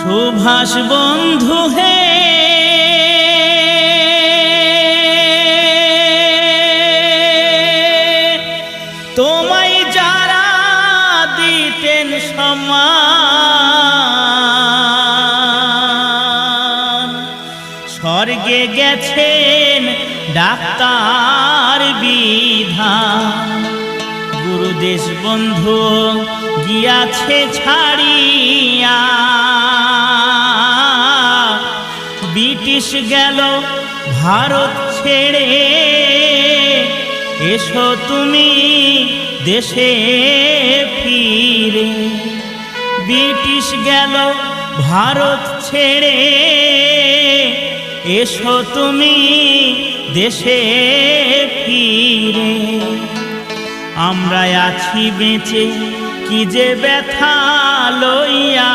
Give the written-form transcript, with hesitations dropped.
সুভাষ বন্ধু হে, তোমায় যারা দিতেন সম্মান, স্বর্গে গেছেন ডাক্তার বিধান। গুরুদেশ বন্ধু গিয়াছে ছাড়িয়া, ব্রিটিশ গেল ভারত ছেড়ে। এসো তুমি দেশে ফিরে, ব্রিটিশ গেল ভারত ছেড়ে। এসো তুমি দেশে ফিরে। আমরা আছি বেঁচে কি যে ব্যথা লইয়া।